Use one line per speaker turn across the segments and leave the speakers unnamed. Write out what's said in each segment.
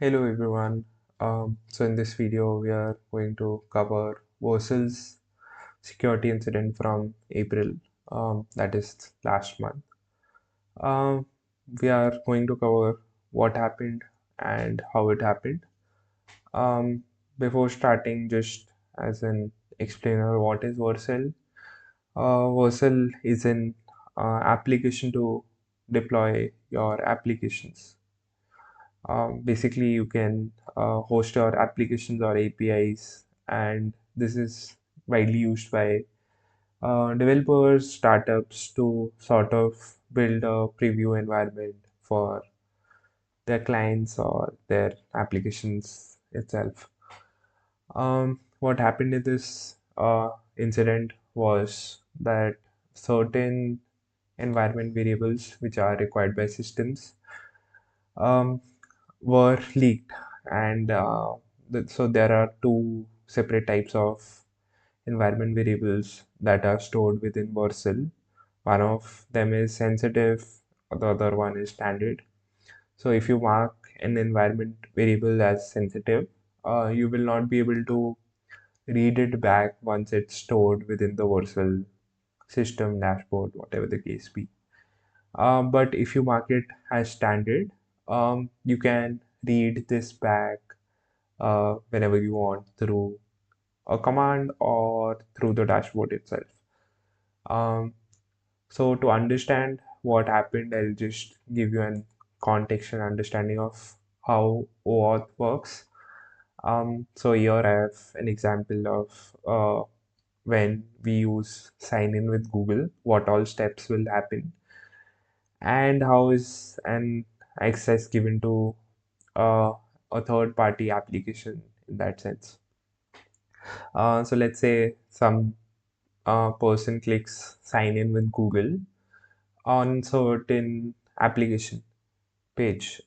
Hello everyone. So in this video, we are going to cover Vercel's security incident from April, that is last month. Um, we are going to cover what happened and how it happened. Um, Before starting, just as an explainer, what is Vercel? Vercel is an application to deploy your applications. Basically, you can host your applications or APIs, and this is widely used by developers, startups to sort of build a preview environment for their clients or their applications itself. What happened in this incident was that certain environment variables which are required by systems um, were leaked, and so there are two separate types of environment variables that are stored within Vercel. One of them is sensitive, the other one is standard. So if you mark an environment variable as sensitive, you will not be able to read it back once it's stored within the Vercel system, dashboard, whatever the case be. But if you mark it as standard, you can read this back whenever you want through a command or through the dashboard itself. Um, so to understand what happened, I'll just give you an context and understanding of how OAuth works. So here I have an example of when we use sign in with Google, what all steps will happen, and how is an access given to uh, a third party application in that sense. So let's say some person clicks sign in with Google on certain application page.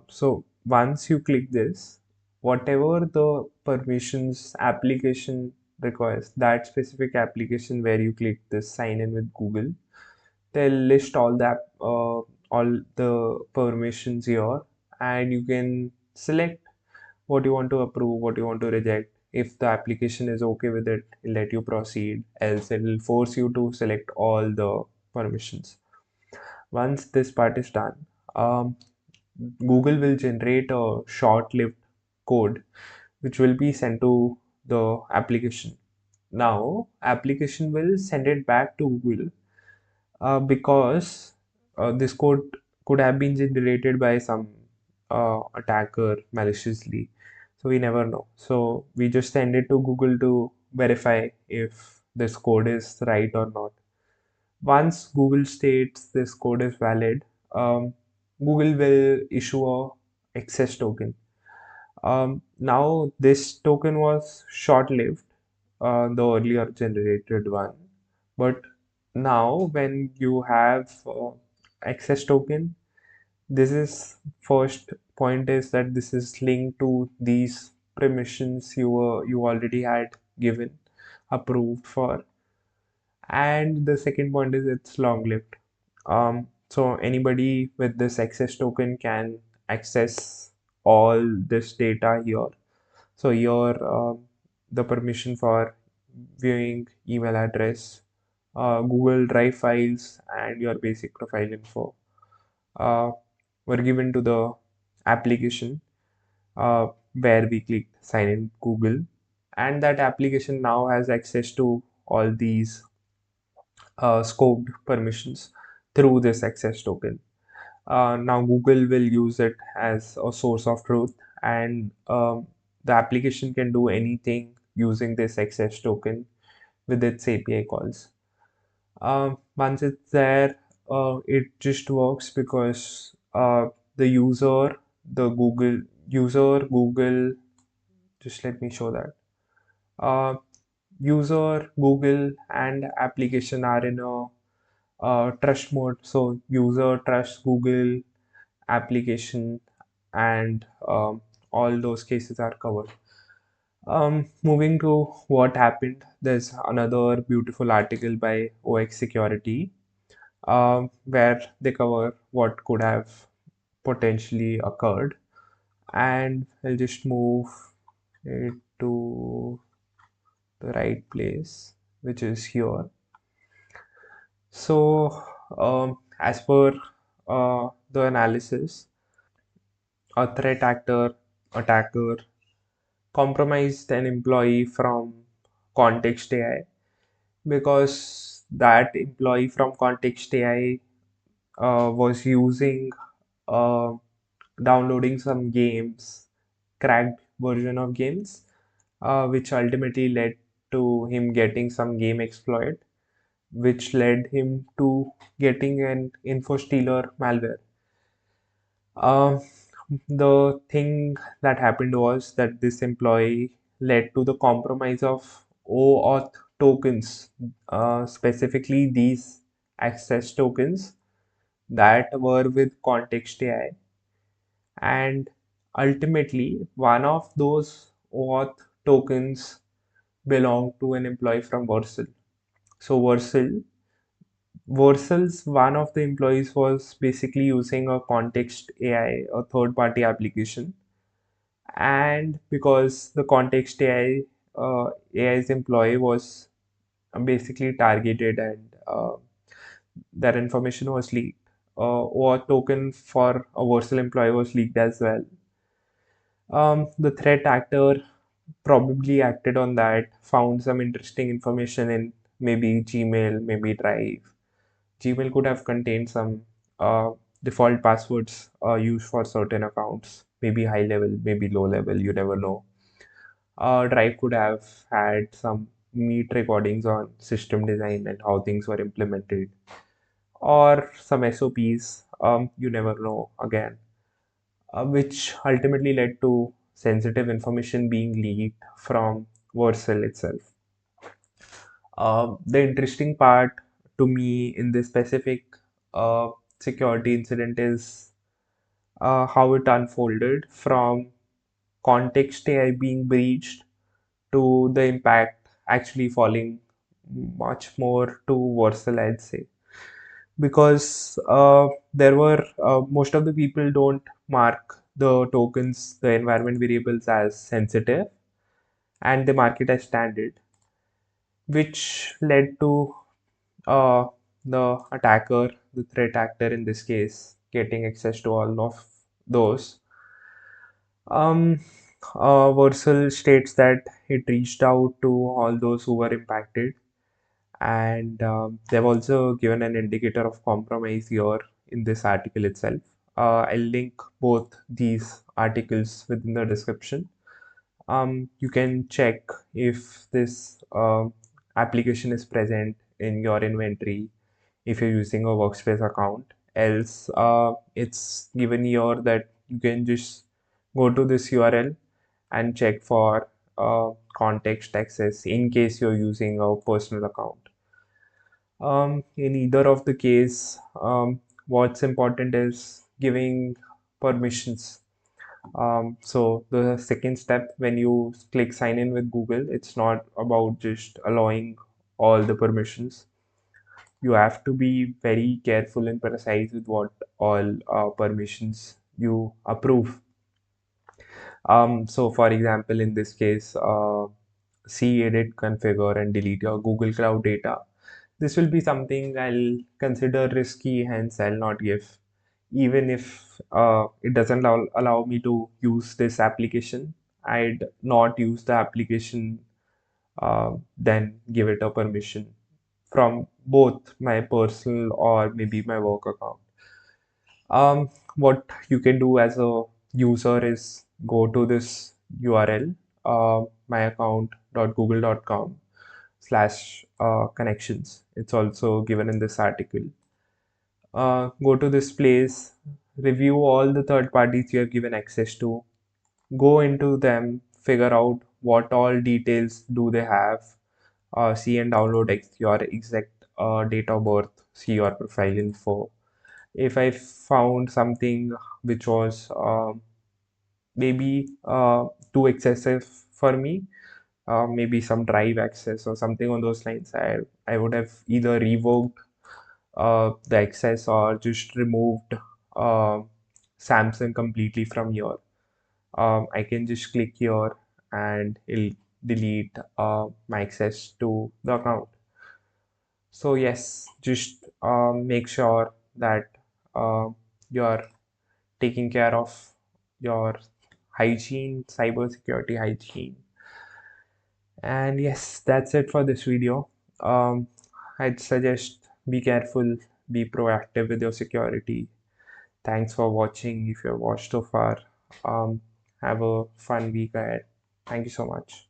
So once you click this, whatever the permissions application requires, that specific application where you click this sign in with Google, they'll list all the permissions here, and you can select what you want to approve, what you want to reject. If the application is okay with it, it'll let you proceed, else it will force you to select all the permissions. Once this part is done, Google will generate a short-lived code which will be sent to the application. Now, application will send it back to Google because this code could have been generated by some attacker maliciously. So we never know. So we just send it to Google to verify if this code is right or not. Once Google states this code is valid, Google will issue a access token. Now this token was short-lived, the earlier generated one, but now when you have access token, this is first point is that this is linked to these permissions you already had given, approved for, and the second point is it's long-lived. So anybody with this access token can access all this data here. So here, the permission for viewing email address, Google Drive files, and your basic profile info uh, were given to the application where we clicked sign in Google, and that application now has access to all these scoped permissions through this access token. Now Google will use it as a source of truth, and the application can do anything using this access token with its API calls. Once it's there, it just works because the Google, just let me show that. User, Google, and application are in a trust mode. So user trusts Google, application, and all those cases are covered. Moving to what happened, there's another beautiful article by OX Security where they cover what could have potentially occurred. and I'll just move it to the right place, which is here. So, as per the analysis, a threat actor attacker compromised an employee from Context AI because that employee from Context AI was using uh, downloading some games, cracked version of games, which ultimately led to him getting some game exploit, which led him to getting an info stealer malware. Um, the thing that happened was that this employee led to the compromise of OAuth tokens, specifically these access tokens that were with Context AI. And ultimately, one of those OAuth tokens belonged to an employee from Vercel. So Vercel's one of the employees was basically using a Context AI, a third-party application, and because the Context AI's employee was basically targeted and their information was leaked. Or token for a Vercel employee was leaked as well. The threat actor probably acted on that, found some interesting information in maybe Gmail, maybe Drive. Gmail could have contained some default passwords used for certain accounts, maybe high level, maybe low level, you never know. Drive could have had some neat recordings on system design and how things were implemented, or some SOPs, you never know again, which ultimately led to sensitive information being leaked from Vercel itself. The interesting part to me in this specific uh, security incident is how it unfolded from context AI being breached to the impact actually falling much more to Vercel, I'd say. Because there were most of the people don't mark the tokens, the environment variables as sensitive, and they mark it as standard, which led to uh, the attacker, the threat actor in this case, getting access to all of those. Um, Vercel states that it reached out to all those who were impacted, and they've also given an indicator of compromise here in this article itself. I'll link both these articles within the description. You can check if this application is present in your inventory if you're using a workspace account. Else, it's given here that you can just go to this URL and check for context access in case you're using a personal account. In either of the case, what's important is giving permissions. So the second step when you click sign in with Google, it's not about just allowing all the permissions. You have to be very careful and precise with what all permissions you approve. So for example, in this case, see, edit, configure, and delete your Google Cloud data. This will be something I'll consider risky, hence I'll not give. Even if it doesn't allow me to use this application, I'd not use the application, then give it a permission from both my personal or maybe my work account. What you can do as a user is go to this URL, myaccount.google.com/connections. It's also given in this article. Go to this place, review all the third parties you have given access to, go into them, figure out what all details do they have, see and download your exact date of birth, see your profile info. If I found something which was maybe too excessive for me, maybe some drive access or something on those lines, I would have either revoked the access or just removed uh, Samsung completely from here. I can just click here and it'll delete my access to the account. So yes, just make sure that you're taking care of your hygiene, cybersecurity hygiene. And yes, that's it for this video. Um, I'd suggest be careful, be proactive with your security. Thanks for watching if you've watched so far. Um, have a fun week ahead. Thank you so much.